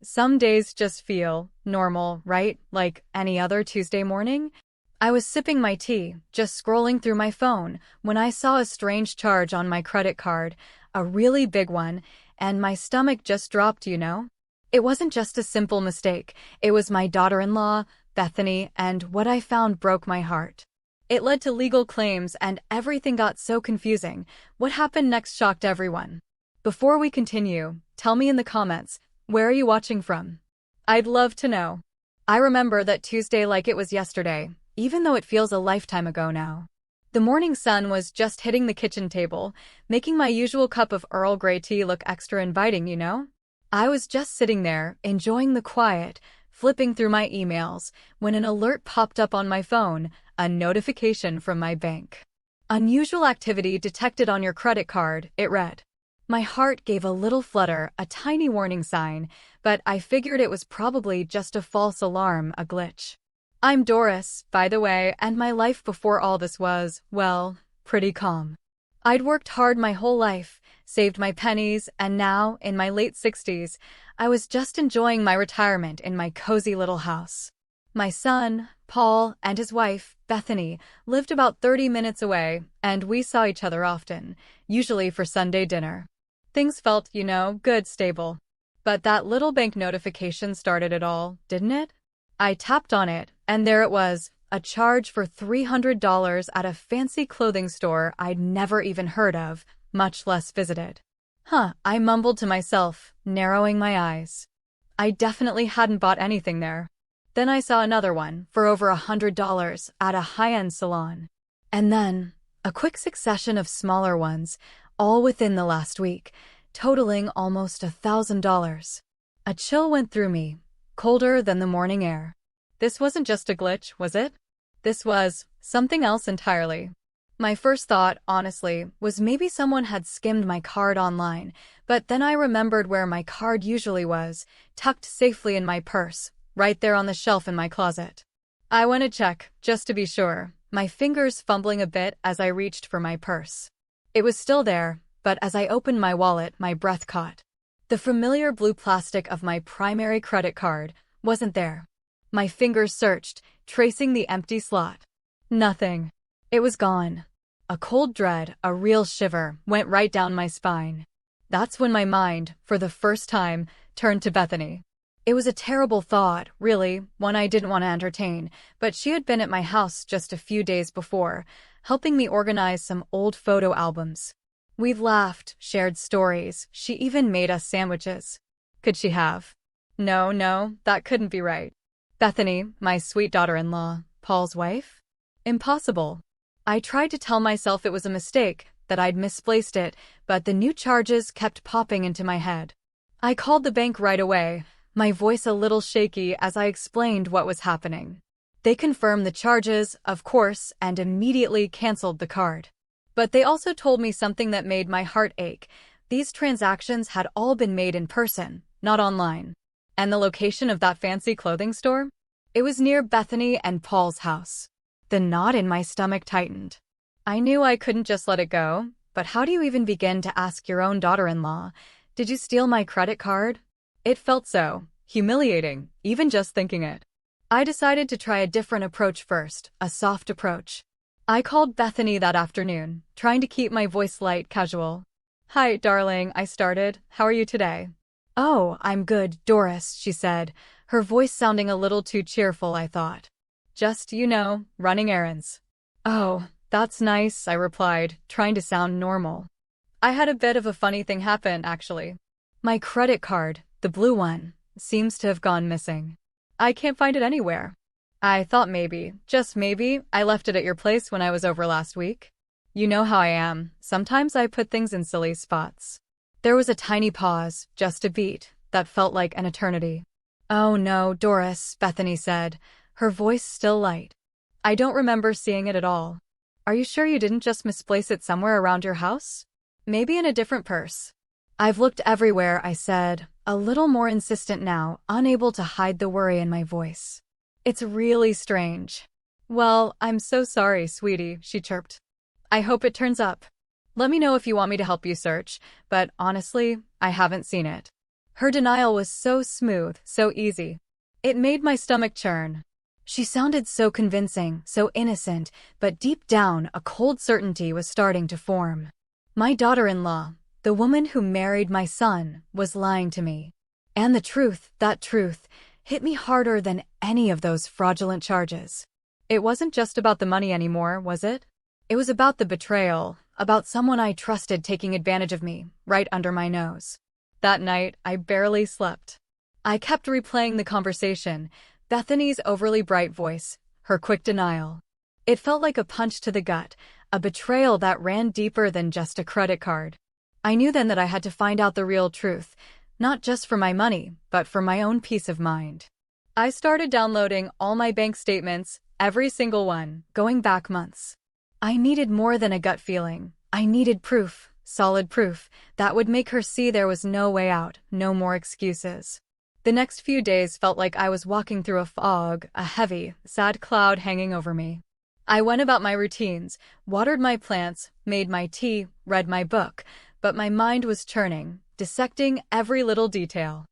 Some days just feel normal, right? Like any other Tuesday morning. I was sipping my tea, just scrolling through my phone, when I saw a strange charge on my credit card, a really big one, and my stomach just dropped. It wasn't just a simple mistake. It was my daughter-in-law, Bethany, and what I found broke my heart. It led to legal claims and everything got so confusing. What happened next shocked everyone. Before we continue, tell me in the comments, where are you watching from? I'd love to know. I remember that Tuesday like it was yesterday, even though it feels a lifetime ago now. The morning sun was just hitting the kitchen table, making my usual cup of Earl Grey tea look extra inviting. I was just sitting there, enjoying the quiet, flipping through my emails, when an alert popped up on my phone, a notification from my bank. Unusual activity detected on your credit card, it read. My heart gave a little flutter, a tiny warning sign, but I figured it was probably just a false alarm, a glitch. I'm Doris, by the way, and my life before all this was, well, pretty calm. I'd worked hard my whole life, saved my pennies, and now, in my late 60s, I was just enjoying my retirement in my cozy little house. My son, Paul, and his wife, Bethany, lived about 30 minutes away, and we saw each other often, usually for Sunday dinner. Things felt, good, stable. But that little bank notification started it all, didn't it? I tapped on it, and there it was, a charge for $300 at a fancy clothing store I'd never even heard of, much less visited. I mumbled to myself, narrowing my eyes. I definitely hadn't bought anything there. Then I saw another one, for over $100, at a high-end salon. And then, a quick succession of smaller ones, all within the last week, totaling almost $1,000. A chill went through me, colder than the morning air. This wasn't just a glitch, was it? This was something else entirely. My first thought, honestly, was maybe someone had skimmed my card online, but then I remembered where my card usually was, tucked safely in my purse, right there on the shelf in my closet. I went to check, just to be sure, my fingers fumbling a bit as I reached for my purse. It was still there, but as I opened my wallet, my breath caught. The familiar blue plastic of my primary credit card wasn't there. My fingers searched, tracing the empty slot. Nothing. It was gone. A cold dread, a real shiver, went right down my spine. That's when my mind, for the first time, turned to Bethany. It was a terrible thought, really, one I didn't want to entertain, but she had been at my house just a few days before, helping me organize some old photo albums. We've laughed, shared stories, she even made us sandwiches. Could she have? No, that couldn't be right. Bethany, my sweet daughter-in-law, Paul's wife? Impossible. I tried to tell myself it was a mistake, that I'd misplaced it, but the new charges kept popping into my head. I called the bank right away, my voice a little shaky as I explained what was happening. They confirmed the charges, of course, and immediately canceled the card. But they also told me something that made my heart ache. These transactions had all been made in person, not online. And the location of that fancy clothing store? It was near Bethany and Paul's house. The knot in my stomach tightened. I knew I couldn't just let it go, but how do you even begin to ask your own daughter-in-law, "Did you steal my credit card?" It felt so humiliating, even just thinking it. I decided to try a different approach first, a soft approach. I called Bethany that afternoon, trying to keep my voice light, casual. "Hi, darling," I started. "How are you today?" "Oh, I'm good, Doris," she said, her voice sounding a little too cheerful, I thought. "Just, running errands." "Oh, that's nice," I replied, trying to sound normal. I had a bit of a funny thing happen, actually. My credit card, the blue one, seems to have gone missing. I can't find it anywhere. I thought maybe, just maybe, I left it at your place when I was over last week. You know how I am. Sometimes I put things in silly spots. There was a tiny pause, just a beat, that felt like an eternity. "Oh no, Doris," Bethany said, her voice still light. "I don't remember seeing it at all. Are you sure you didn't just misplace it somewhere around your house? Maybe in a different purse?" "I've looked everywhere," I said, a little more insistent now, unable to hide the worry in my voice. "It's really strange." "Well, I'm so sorry, sweetie," she chirped. "I hope it turns up. Let me know if you want me to help you search, but honestly, I haven't seen it." Her denial was so smooth, so easy. It made my stomach churn. She sounded so convincing, so innocent, but deep down, a cold certainty was starting to form. My daughter-in-law, the woman who married my son, was lying to me. And the truth, that truth, hit me harder than any of those fraudulent charges. It wasn't just about the money anymore, was it? It was about the betrayal, about someone I trusted taking advantage of me, right under my nose. That night, I barely slept. I kept replaying the conversation, Bethany's overly bright voice, her quick denial. It felt like a punch to the gut, a betrayal that ran deeper than just a credit card. I knew then that I had to find out the real truth, not just for my money, but for my own peace of mind. I started downloading all my bank statements, every single one, going back months. I needed more than a gut feeling. I needed proof, solid proof, that would make her see there was no way out, no more excuses. The next few days felt like I was walking through a fog, a heavy, sad cloud hanging over me. I went about my routines, watered my plants, made my tea, read my book, but my mind was churning, dissecting every little detail.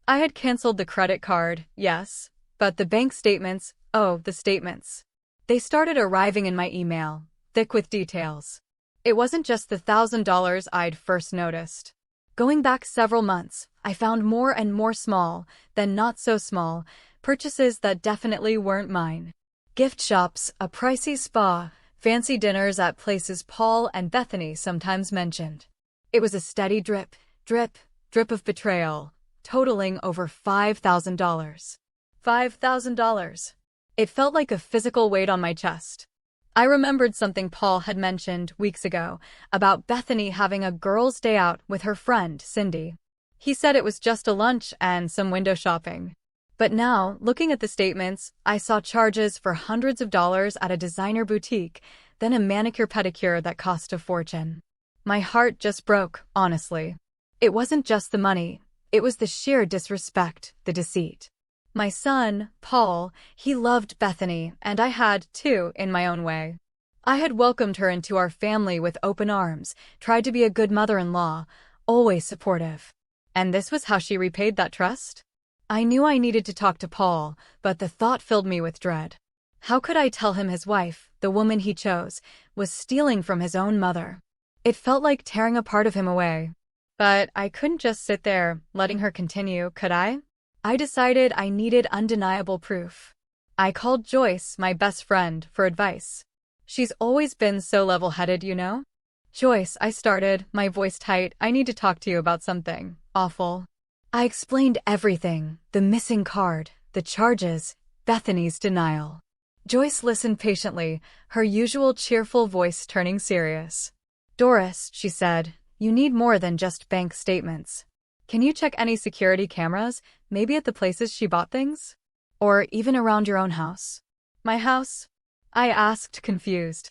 I had canceled the credit card, yes, but the bank statements, oh, the statements. They started arriving in my email, thick with details. It wasn't just the $1,000 I'd first noticed. Going back several months, I found more and more small, then not so small, purchases that definitely weren't mine. Gift shops, a pricey spa, fancy dinners at places Paul and Bethany sometimes mentioned. It was a steady drip, drip, drip of betrayal, totaling over $5,000. $5,000. It felt like a physical weight on my chest. I remembered something Paul had mentioned weeks ago about Bethany having a girls' day out with her friend, Cindy. He said it was just a lunch and some window shopping. But now, looking at the statements, I saw charges for hundreds of dollars at a designer boutique, then a manicure-pedicure that cost a fortune. My heart just broke, honestly. It wasn't just the money. It was the sheer disrespect, the deceit. My son, Paul, he loved Bethany, and I had, too, in my own way. I had welcomed her into our family with open arms, tried to be a good mother-in-law, always supportive. And this was how she repaid that trust? I knew I needed to talk to Paul, but the thought filled me with dread. How could I tell him his wife, the woman he chose, was stealing from his own mother? It felt like tearing a part of him away. But I couldn't just sit there, letting her continue, could I? I decided I needed undeniable proof. I called Joyce, my best friend, for advice. She's always been so level-headed, you know? Joyce, I started, my voice tight, I need to talk to you about something awful. I explained everything, the missing card, the charges, Bethany's denial. Joyce listened patiently, her usual cheerful voice turning serious. Doris, she said, you need more than just bank statements. Can you check any security cameras, maybe at the places she bought things? Or even around your own house? My house? I asked, confused.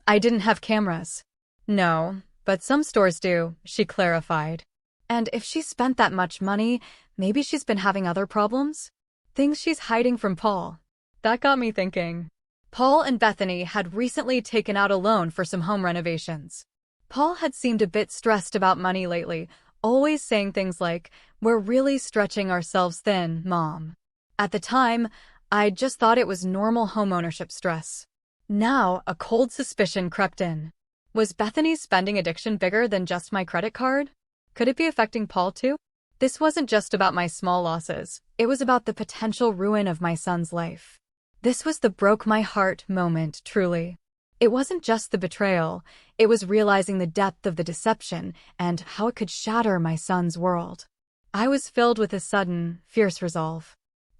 I didn't have cameras. No, but some stores do, she clarified. And if she spent that much money, maybe she's been having other problems? Things she's hiding from Paul. That got me thinking. Paul and Bethany had recently taken out a loan for some home renovations. Paul had seemed a bit stressed about money lately, always saying things like, "We're really stretching ourselves thin, Mom." At the time, I just thought it was normal homeownership stress. Now, a cold suspicion crept in. Was Bethany's spending addiction bigger than just my credit card? Could it be affecting Paul too? This wasn't just about my small losses. It was about the potential ruin of my son's life. This was the broke-my-heart moment, truly. It wasn't just the betrayal. It was realizing the depth of the deception and how it could shatter my son's world. I was filled with a sudden, fierce resolve.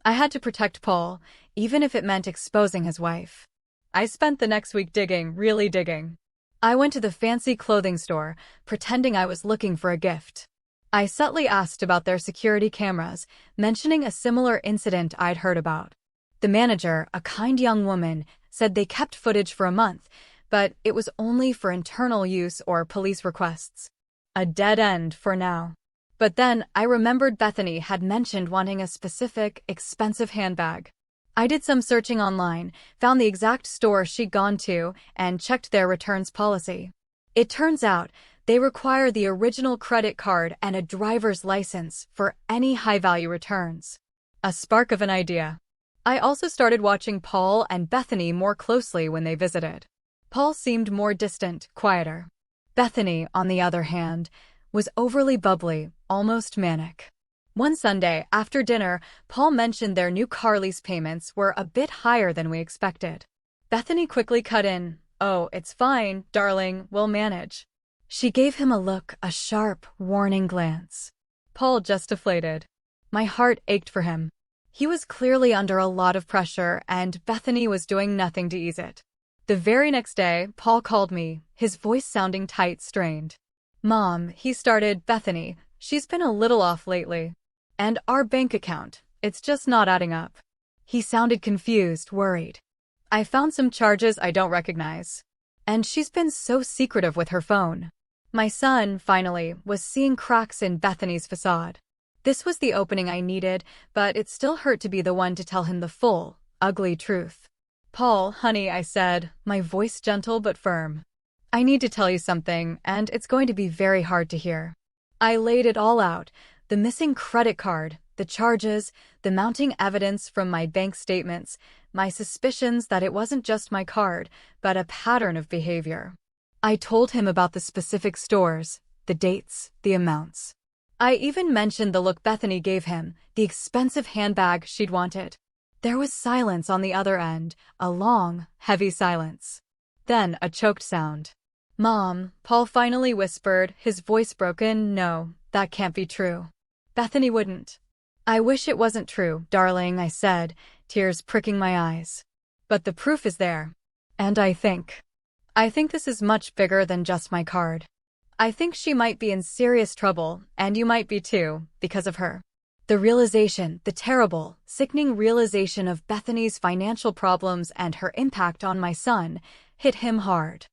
I had to protect Paul, even if it meant exposing his wife. I spent the next week digging, really digging. I went to the fancy clothing store, pretending I was looking for a gift. I subtly asked about their security cameras, mentioning a similar incident I'd heard about. The manager, a kind young woman, said they kept footage for a month, but it was only for internal use or police requests. A dead end for now. But then I remembered Bethany had mentioned wanting a specific, expensive handbag. I did some searching online, found the exact store she'd gone to, and checked their returns policy. It turns out, They require the original credit card and a driver's license for any high-value returns. A spark of an idea. I also started watching Paul and Bethany more closely when they visited. Paul seemed more distant, quieter. Bethany, on the other hand, was overly bubbly, almost manic. One Sunday, after dinner, Paul mentioned their new car lease payments were a bit higher than we expected. Bethany quickly cut in, "Oh, it's fine, darling, we'll manage." She gave him a look, a sharp, warning glance. Paul just deflated. My heart ached for him. He was clearly under a lot of pressure, and Bethany was doing nothing to ease it. The very next day, Paul called me, his voice sounding tight, strained. "Mom," he started, "Bethany, she's been a little off lately. And our bank account, it's just not adding up." He sounded confused, worried. "I found some charges I don't recognize. And she's been so secretive with her phone." My son, finally, was seeing cracks in Bethany's facade. This was the opening I needed, but it still hurt to be the one to tell him the full, ugly truth. "Paul, honey," I said, my voice gentle but firm. "I need to tell you something, and it's going to be very hard to hear." I laid it all out, the missing credit card, the charges, the mounting evidence from my bank statements, my suspicions that it wasn't just my card, but a pattern of behavior. I told him about the specific stores, the dates, the amounts. I even mentioned the look Bethany gave him, the expensive handbag she'd wanted. There was silence on the other end, a long, heavy silence. Then a choked sound. "Mom," Paul finally whispered, his voice broken, "No, that can't be true. Bethany wouldn't." "I wish it wasn't true, darling," I said, tears pricking my eyes. "But the proof is there. And I think this is much bigger than just my card. I think she might be in serious trouble, and you might be too, because of her." The realization, the terrible, sickening realization of Bethany's financial problems and her impact on my son, hit him hard.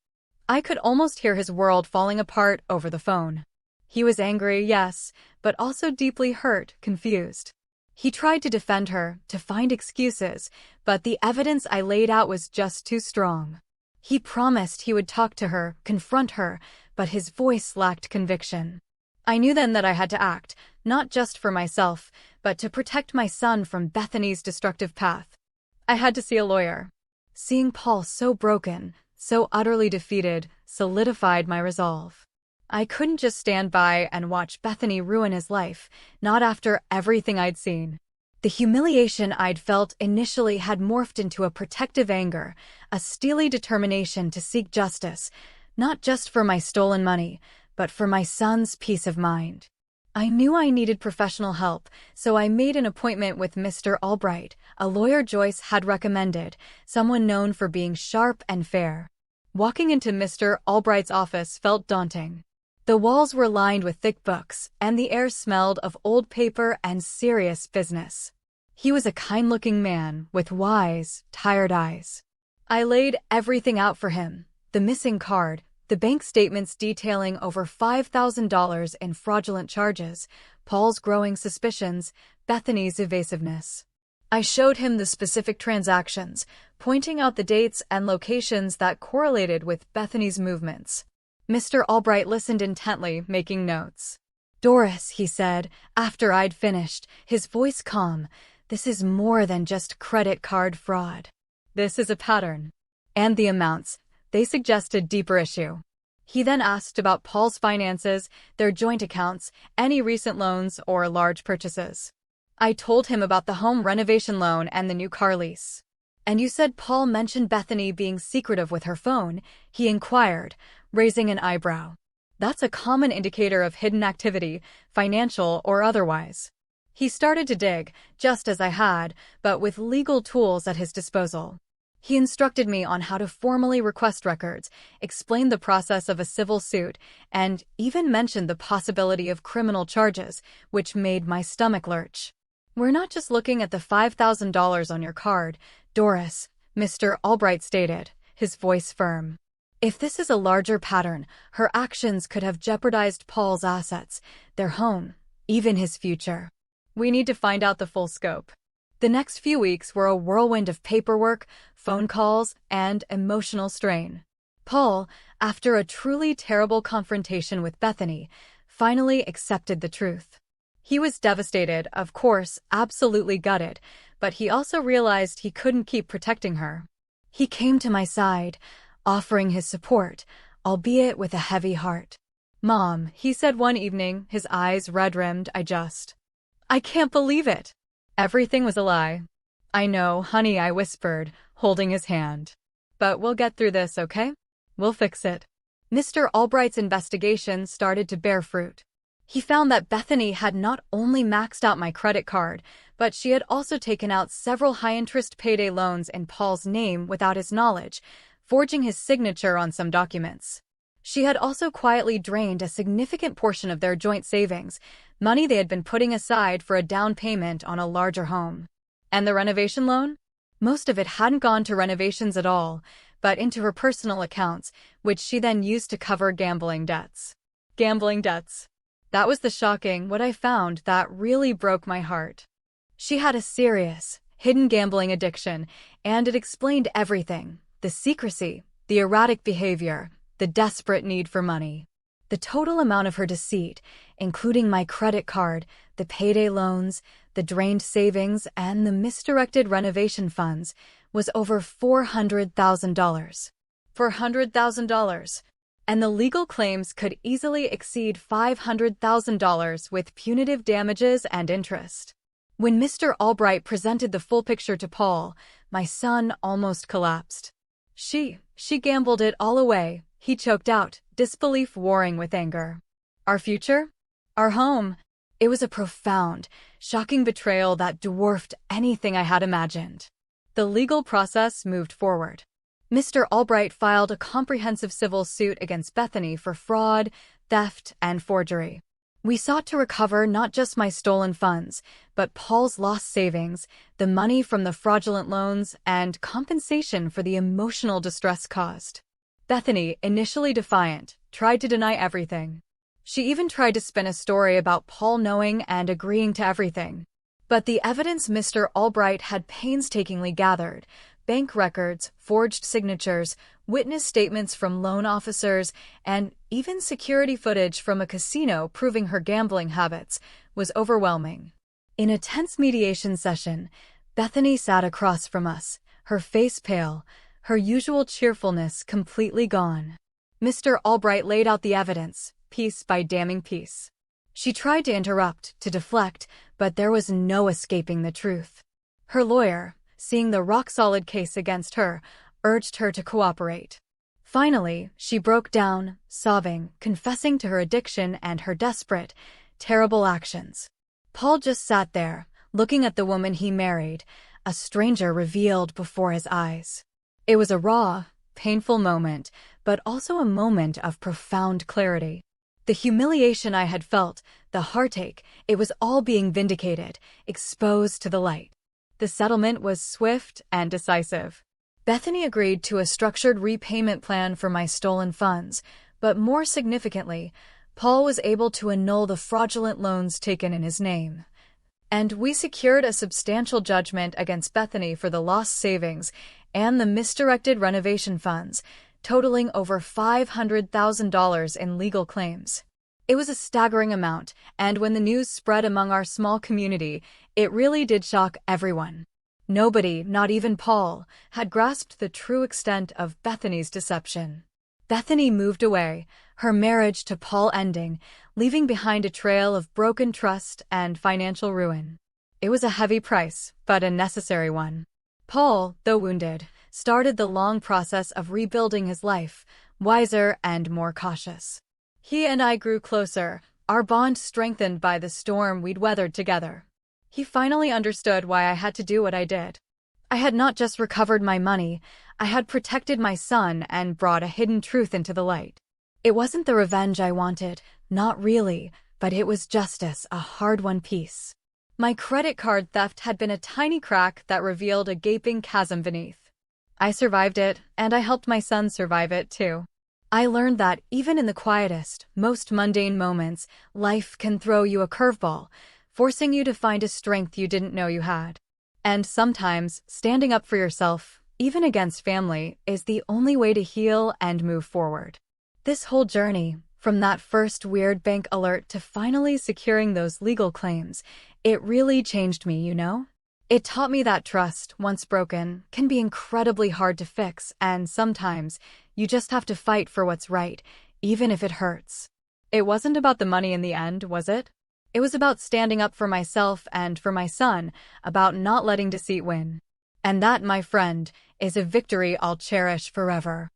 I could almost hear his world falling apart over the phone. He was angry, yes, but also deeply hurt, confused. He tried to defend her, to find excuses, but the evidence I laid out was just too strong. He promised he would talk to her, confront her, but his voice lacked conviction. I knew then that I had to act, not just for myself, but to protect my son from Bethany's destructive path. I had to see a lawyer. Seeing Paul so broken, so utterly defeated, solidified my resolve. I couldn't just stand by and watch Bethany ruin his life, not after everything I'd seen. The humiliation I'd felt initially had morphed into a protective anger, a steely determination to seek justice, not just for my stolen money, but for my son's peace of mind. I knew I needed professional help, so I made an appointment with Mr. Albright, a lawyer Joyce had recommended, someone known for being sharp and fair. Walking into Mr. Albright's office felt daunting. The walls were lined with thick books, and the air smelled of old paper and serious business. He was a kind-looking man with wise, tired eyes. I laid everything out for him: the missing card, the bank statements detailing over $5,000 in fraudulent charges, Paul's growing suspicions, Bethany's evasiveness. I showed him the specific transactions, pointing out the dates and locations that correlated with Bethany's movements. Mr. Albright listened intently, making notes. "Doris," he said, after I'd finished, his voice calm, "this is more than just credit card fraud. This is a pattern. And the amounts, they suggest a deeper issue." He then asked about Paul's finances, their joint accounts, any recent loans or large purchases. I told him about the home renovation loan and the new car lease. "And you said Paul mentioned Bethany being secretive with her phone?" he inquired, raising an eyebrow. "That's a common indicator of hidden activity, financial or otherwise." He started to dig, just as I had, but with legal tools at his disposal. He instructed me on how to formally request records, explained the process of a civil suit, and even mentioned the possibility of criminal charges, which made my stomach lurch. "We're not just looking at the $5,000 on your card, Doris," Mr. Albright stated, his voice firm. "If this is a larger pattern, her actions could have jeopardized Paul's assets, their home, even his future. We need to find out the full scope." The next few weeks were a whirlwind of paperwork, phone calls, and emotional strain. Paul, after a truly terrible confrontation with Bethany, finally accepted the truth. He was devastated, of course, absolutely gutted, but he also realized he couldn't keep protecting her. He came to my side, offering his support, albeit with a heavy heart. "Mom," he said one evening, his eyes red-rimmed, I can't believe it. Everything was a lie. "I know, honey," I whispered, holding his hand. "But we'll get through this, okay? We'll fix it." Mr. Albright's investigation started to bear fruit. He found that Bethany had not only maxed out my credit card, but she had also taken out several high-interest payday loans in Paul's name without his knowledge, forging his signature on some documents. She had also quietly drained a significant portion of their joint savings, money they had been putting aside for a down payment on a larger home. And the renovation loan? Most of it hadn't gone to renovations at all, but into her personal accounts, which she then used to cover gambling debts. Gambling debts. That was the shocking what I found that really broke my heart. She had a serious, hidden gambling addiction, and it explained everything: the secrecy, the erratic behavior, the desperate need for money. The total amount of her deceit, including my credit card, the payday loans, the drained savings, and the misdirected renovation funds, was over $400,000. $400,000. And the legal claims could easily exceed $500,000 with punitive damages and interest. When Mr. Albright presented the full picture to Paul, my son almost collapsed. She gambled it all away," he choked out, disbelief warring with anger. "Our future? Our home?" It was a profound, shocking betrayal that dwarfed anything I had imagined. The legal process moved forward. Mr. Albright filed a comprehensive civil suit against Bethany for fraud, theft, and forgery. We sought to recover not just my stolen funds, but Paul's lost savings, the money from the fraudulent loans, and compensation for the emotional distress caused. Bethany, initially defiant, tried to deny everything. She even tried to spin a story about Paul knowing and agreeing to everything. But the evidence Mr. Albright had painstakingly gathered, bank records, forged signatures, witness statements from loan officers, and even security footage from a casino proving her gambling habits, was overwhelming. In a tense mediation session, Bethany sat across from us, her face pale, her usual cheerfulness completely gone. Mr. Albright laid out the evidence, piece by damning piece. She tried to interrupt, to deflect, but there was no escaping the truth. Her lawyer, seeing the rock-solid case against her, urged her to cooperate. Finally, she broke down, sobbing, confessing to her addiction and her desperate, terrible actions. Paul just sat there, looking at the woman he married, a stranger revealed before his eyes. It was a raw, painful moment, but also a moment of profound clarity. The humiliation I had felt, the heartache, it was all being vindicated, exposed to the light. The settlement was swift and decisive. Bethany agreed to a structured repayment plan for my stolen funds, but more significantly, Paul was able to annul the fraudulent loans taken in his name. And we secured a substantial judgment against Bethany for the lost savings and the misdirected renovation funds, totaling over $500,000 in legal claims. It was a staggering amount, and when the news spread among our small community, it really did shock everyone. Nobody, not even Paul, had grasped the true extent of Bethany's deception. Bethany moved away, her marriage to Paul ending, leaving behind a trail of broken trust and financial ruin. It was a heavy price, but a necessary one. Paul, though wounded, started the long process of rebuilding his life, wiser and more cautious. He and I grew closer, our bond strengthened by the storm we'd weathered together. He finally understood why I had to do what I did. I had not just recovered my money, I had protected my son and brought a hidden truth into the light. It wasn't the revenge I wanted, not really, but it was justice, a hard-won peace. My credit card theft had been a tiny crack that revealed a gaping chasm beneath. I survived it, and I helped my son survive it too. I learned that even in the quietest, most mundane moments, life can throw you a curveball, forcing you to find a strength you didn't know you had. And sometimes, standing up for yourself, even against family, is the only way to heal and move forward. This whole journey, from that first weird bank alert to finally securing those legal claims, it really changed me, you know? It taught me that trust, once broken, can be incredibly hard to fix, and sometimes you just have to fight for what's right, even if it hurts. It wasn't about the money in the end, was it? It was about standing up for myself and for my son, about not letting deceit win. And that, my friend, is a victory I'll cherish forever.